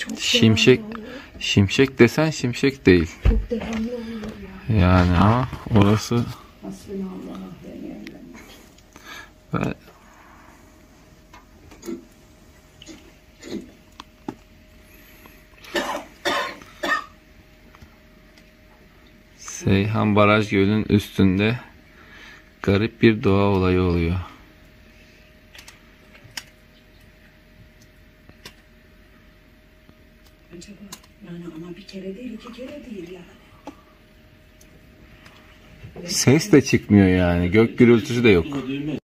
çok Şimşek, devamlı oluyor. şimşek desen şimşek değil. Çok devamlı oluyor ya. Yani ama orası Hasbinallah demeyelim. ve Seyhan Baraj Gölü'nün üstünde garip bir doğa olayı oluyor. Acaba yani ama bir kere değil, iki kere değil yani. Ses de çıkmıyor yani. Gök gürültüsü de yok. Duymaz.